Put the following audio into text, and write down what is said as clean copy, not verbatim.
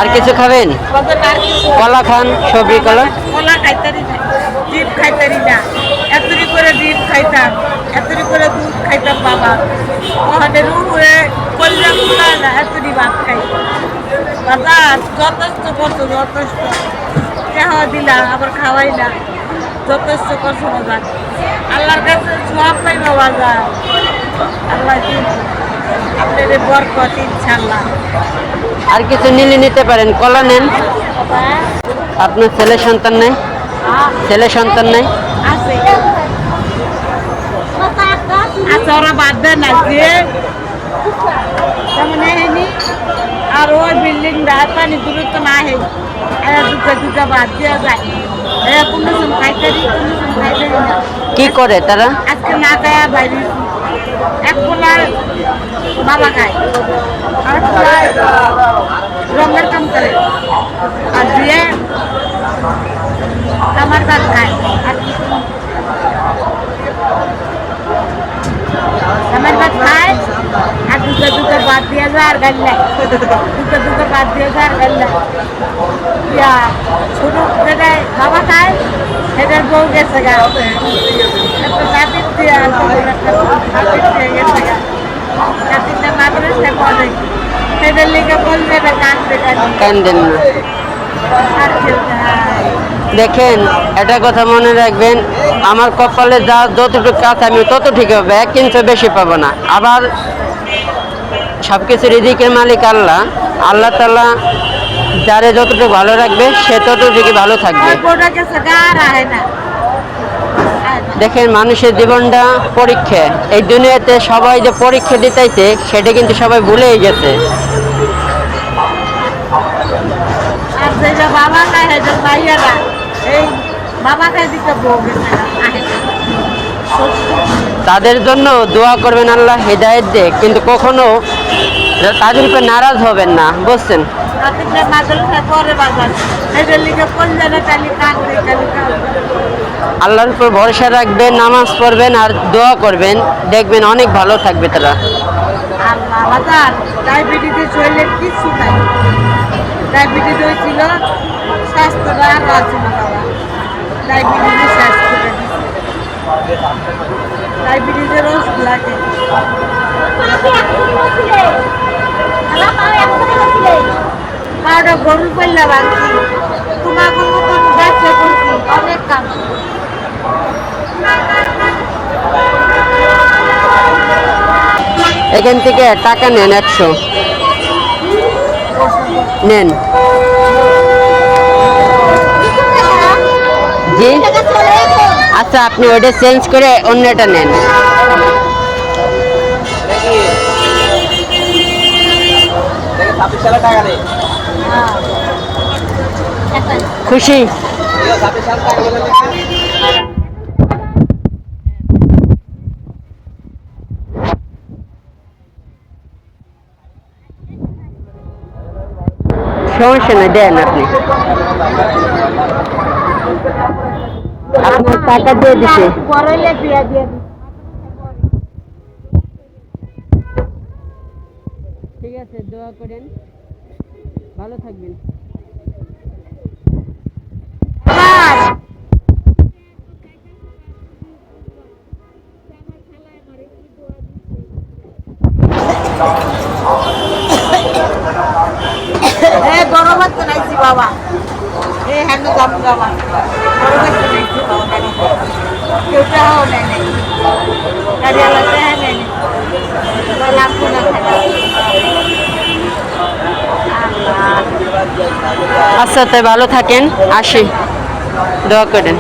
আর কিছু খাবেন? কলা খান, সবজি কলা। কলা খাইতারি না, ডিম খাইতারি না। এতরি করে ডিম খাইতাম, এতরি করে দুধ খাইতাম বাবা। ওখানে রুয়ে কল্যা খোলা না, এতরি ভাত খাই। বাজার যথেষ্ট করছো, যথেষ্ট খাওয়া দিলা, আবার খাওয়াই না, যথেষ্ট করছো বাজার। আল্লাহর কাছে সব পাইবা বাজার। আল্লাহ আপনাদের বরকত ইনশাল্লাহ। আর কিছু নিলে নিতে পারেন, কলা নেন। আপনার ছেলে সন্তান নেই? ছেলে সন্তান নেই? আছে, আচ্ছা ওরা বাদ দেয় না যে তেমন এনি। আর ওই বিল্ডিং পানি দূরত্ব না হে দুটা দুটা বাদ দেওয়া যায়। কোনো সময় খাইতারি, কোনো সময় খাইতারি না। কি করে তারা? আজকে না খায় বাইরে এক পোলার বাবা খায়, আর পোলার রঙের কাম করে, আর দিয়ে আমার কাজ খায়। আর আমার কাজ খায়, আর দুটো দুটো বাদ দিয়ে যায় আর গাল নাই, দুটো দুটো বাদ দিয়ে যায় আর গাল নাই। ইয়া ছোট যেটায় বাবা খায় সেটার বউ গেছে গা, একটা জাতির দিয়ে জাতির দিয়ে গেছে গা, জাতিরটা মাদ্রাসা পড়ে, সেটার লিখে বলবে না কাঁদবে কান্দেন না। আর কেউ নাই। দেখেন, একটা কথা মনে রাখবেন, আমার কপালে যা যতটুকু কাজ আমি ততটুকু হবে, 1 ইঞ্চি বেশি পাবো না। আবার সবকিছু রিজিকের মালিক আল্লাহ। আল্লাহ তাআলা যারে যতটুকু ভালো রাখবে সে ততটুকু ভালো থাকবে। দেখেন, মানুষের জীবনটা পরীক্ষা। এই দুনিয়াতে সবাই যে পরীক্ষা দিতেছে সেটা কিন্তু সবাই ভুলেই গেছে। বাবা খায় হেঁটে ভাইয়ারা এই বাবা খায় দিতে বউ গেছে তাদের জন্য দোয়া করবেন, আল্লাহ হেদায়েত দেয়, কিন্তু কখনো তাদের উপর নারাজ হবেন না, বুঝছেন? আল্লাহর উপর ভরসা রাখবেন, নামাজ পড়বেন আর দোয়া করবেন, দেখবেন অনেক ভালো থাকবে তারা। ডায়াবেটিসের শরীরে কিছু নাই, ডায়াবেটিস হয়েছিল, স্বাস্থ্যটা আরো আছে না বাবা, ডায়াবেটিসের স্বাস্থ্যটা ডায়াবেটিসের ওষুধ লাগে। পাউডার গরুর পাল্লা বানছি, তোমার মতন ব্যবসা করছি, অনেক কাম। এখান থেকে টাকা নেন, 100 নেন। জি, আচ্ছা আপনি ওটা চেঞ্জ করে অন্যটা নেন। খুশি? সমস্যা নেই, দেন আপনি। আপনার টাকা দিয়ে দিছে। ঠিক আছে, দোয়া করেন, ভালো থাকবেন। গরম হচ্ছে নাইছি বাবা, এই হ্যাঁ দাম বাবা, গরম হচ্ছে নাইছি বাবা, গাড়ি কেউ টাকাও নেয় নাই, গাড়ি আলাদা হ্যাঁ নেয় নাই, লাগবো না। আচ্ছা, তাই ভালো থাকেন, আসি, দোয়া করেন।